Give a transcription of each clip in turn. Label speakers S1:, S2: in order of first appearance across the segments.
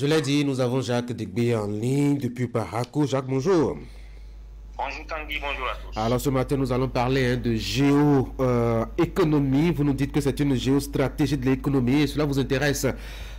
S1: Je l'ai dit, nous avons Jacques Degbé en ligne depuis Parakou. Jacques, bonjour.
S2: Bonjour Tanguy, bonjour à tous.
S1: Alors ce matin, nous allons parler de géoéconomie. Vous nous dites que c'est une géostratégie de l'économie et cela vous intéresse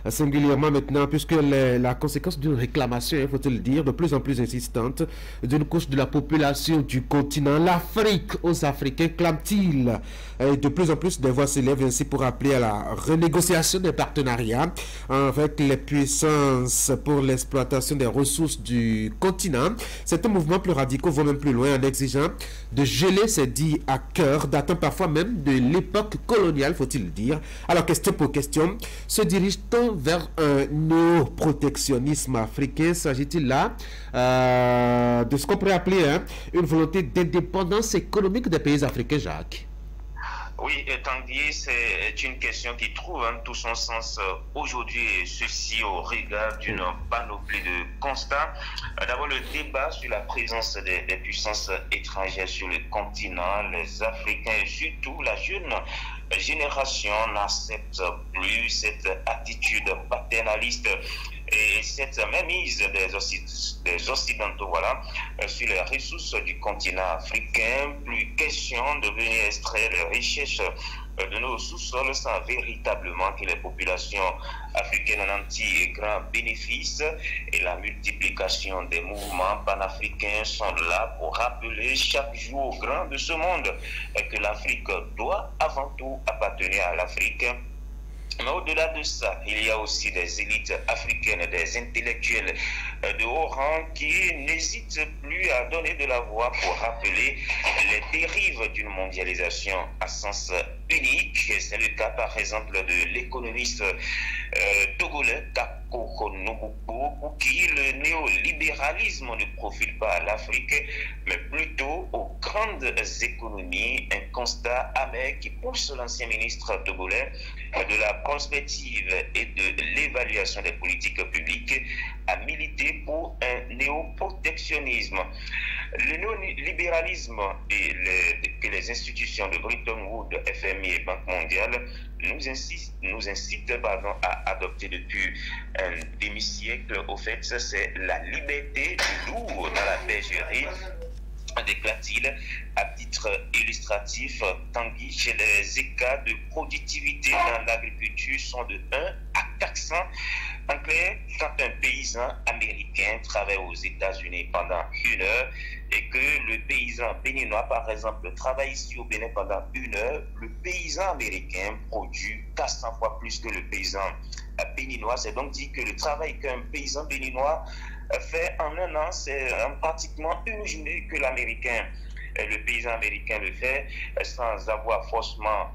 S1: singulièrement maintenant puisque la conséquence d'une réclamation, il faut-il le dire, de plus en plus insistante d'une couche de la population du continent, l'Afrique, aux Africains, clament-ils. De plus en plus des voix s'élèvent ainsi pour appeler à la renégociation des partenariats avec les puissances pour l'exploitation des ressources du continent. C'est un mouvement plus radical, voire même plus loin, en exigeant de geler ces dits à cœur, datant parfois même de l'époque coloniale, faut-il le dire. Alors, question pour question, se dirige-t-on vers un néo-protectionnisme africain? S'agit-il là de ce qu'on pourrait appeler une volonté d'indépendance économique des pays africains, Jacques?
S2: Oui, Tanguy, c'est une question qui trouve tout son sens aujourd'hui, et ceci au regard d'une panoplie de constats. D'abord, le débat sur la présence des puissances étrangères sur le continent, les Africains et surtout la jeune génération n'accepte plus cette attitude paternaliste et cette mainmise des Occidentaux sur les ressources du continent africain. Plus question de venir extraire les richesses de nos sous-sols sans véritablement que les populations africaines en entier aient grand bénéfice, et la multiplication des mouvements panafricains sont là pour rappeler chaque jour aux grands de ce monde que l'Afrique doit avant tout appartenir à l'Afrique. Mais au-delà de ça, il y a aussi des élites africaines, des intellectuels de haut rang qui n'hésitent plus à donner de la voix pour rappeler les dérives d'une mondialisation à sens unique. C'est le cas par exemple de l'économiste togolais Kako Konobuko, pour qui le néolibéralisme ne profite pas à l'Afrique, mais plutôt aux grandes économies. Un constat amer qui pousse l'ancien ministre togolais de la prospective et de l'évaluation des politiques publiques à militer pour un néoprotectionnisme. Le néolibéralisme que les institutions de Bretton Woods, FMI et Banque mondiale nous incitent à adopter depuis un demi-siècle, au fait, c'est la liberté du loup dans la bergerie, déclare-t-il à titre illustratif. Tanguy, chez les écarts de productivité dans l'agriculture sont de 1 à 400. En clair, quand un paysan américain travaille aux États-Unis pendant 1 heure et que le paysan béninois, par exemple, travaille ici au Bénin pendant 1 heure, le paysan américain produit 400 fois plus que le paysan béninois. C'est donc dit que le travail qu'un paysan béninois fait en 1 an, c'est pratiquement 1 journée que l'américain, le paysan américain le fait, sans avoir forcément,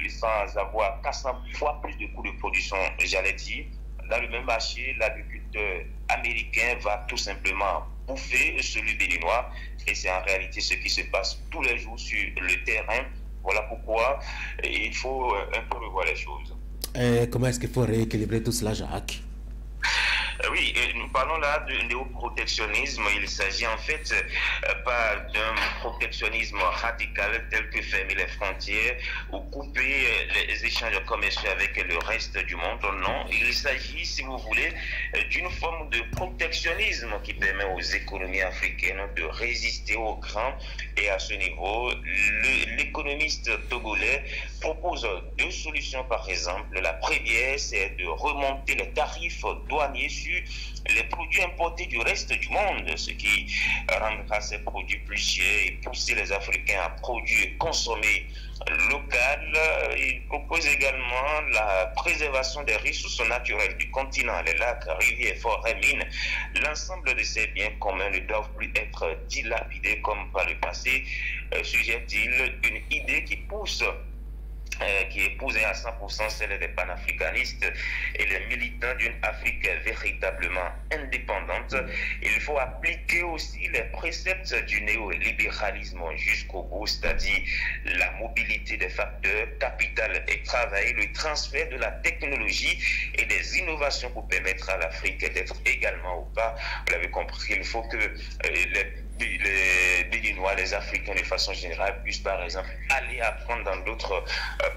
S2: sans avoir 400 fois plus de coûts de production, j'allais dire. Dans le même marché, l'agriculteur américain va tout simplement bouffer celui béninois, et c'est en réalité ce qui se passe tous les jours sur le terrain. Voilà pourquoi il faut un peu revoir les choses.
S1: Comment est-ce qu'il faut rééquilibrer tout cela, Jacques?
S2: Oui, nous parlons là de néoprotectionnisme. Il s'agit en fait pas d'un protectionnisme radical tel que fermer les frontières ou couper les échanges commerciaux avec le reste du monde. Non, il s'agit, si vous voulez, d'une forme de protectionnisme qui permet aux économies africaines de résister aux grands. Et à ce niveau, l'économiste togolais propose 2 solutions par exemple. La première, c'est de remonter les tarifs douaniers sur les produits importés du reste du monde, ce qui rendra ces produits plus chers et pousser les Africains à produire et consommer local. Il propose également la préservation des ressources naturelles du continent, les lacs, rivières, forêts, mines. L'ensemble de ces biens communs ne doivent plus être dilapidés comme par le passé, suggère-t-il, une idée qui pousse qui épousait à 100% celle des panafricanistes et les militants d'une Afrique véritablement indépendante. Il faut appliquer aussi les préceptes du néolibéralisme jusqu'au bout, c'est-à-dire la mobilité des facteurs, capital et travail, le transfert de la technologie et des innovations pour permettre à l'Afrique d'être également au pas. Vous l'avez compris, il faut que les Béninois, les Africains de façon générale puissent par exemple aller apprendre dans d'autres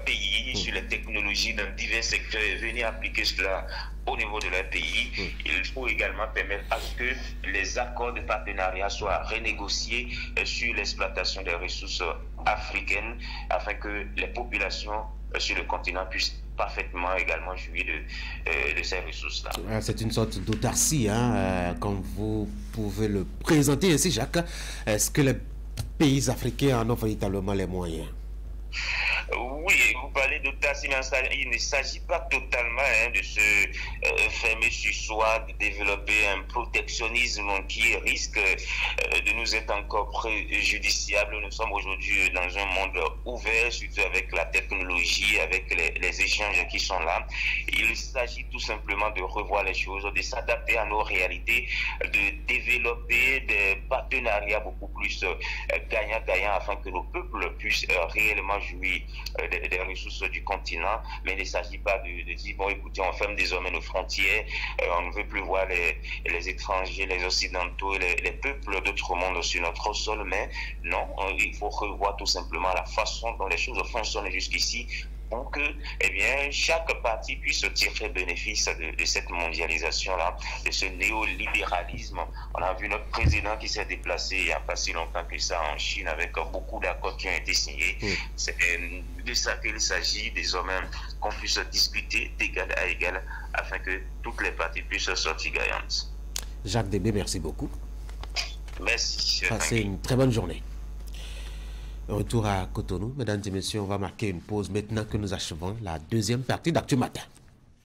S2: pays sur les technologies dans divers secteurs et venir appliquer cela au niveau de leur pays. Il faut également permettre à ce que les accords de partenariat soient renégociés sur l'exploitation des ressources africaines afin que les populations sur le continent puissent parfaitement également jouir de ces ressources-là.
S1: C'est une sorte d'autarcie, hein, comme vous pouvez le présenter ainsi, Jacques. Est-ce que les pays africains en ont véritablement les moyens?
S2: Oui, vous parlez d'autarcie, mais il ne s'agit pas totalement de se fermer sur soi, de développer un protectionnisme qui risque de nous être encore préjudiciable. Nous sommes aujourd'hui dans un monde ouvert, surtout avec la technologie, avec les échanges qui sont là. Il s'agit tout simplement de revoir les choses, de s'adapter à nos réalités, de développer des partenariats beaucoup plus gagnant-gagnant afin que nos peuples puissent réellement jouir des ressources du continent, mais il ne s'agit pas de dire, bon écoutez, on ferme désormais nos frontières, on ne veut plus voir les étrangers, les occidentaux, les peuples d'autres mondes sur notre sol, mais non, il faut revoir tout simplement la façon dont les choses fonctionnent jusqu'ici, pour que chaque partie puisse tirer bénéfice de cette mondialisation-là, de ce néolibéralisme. On a vu notre président qui s'est déplacé il n'y a pas si longtemps que ça en Chine avec beaucoup d'accords qui ont été signés. C'est de ça qu'il s'agit désormais, qu'on puisse discuter d'égal à égal afin que toutes les parties puissent sortir gagnantes.
S1: Jacques Débé, merci beaucoup.
S2: Merci.
S1: Passez une très bonne journée. Retour à Cotonou. Mesdames et messieurs, on va marquer une pause maintenant que nous achevons la deuxième partie d'Actu Matin.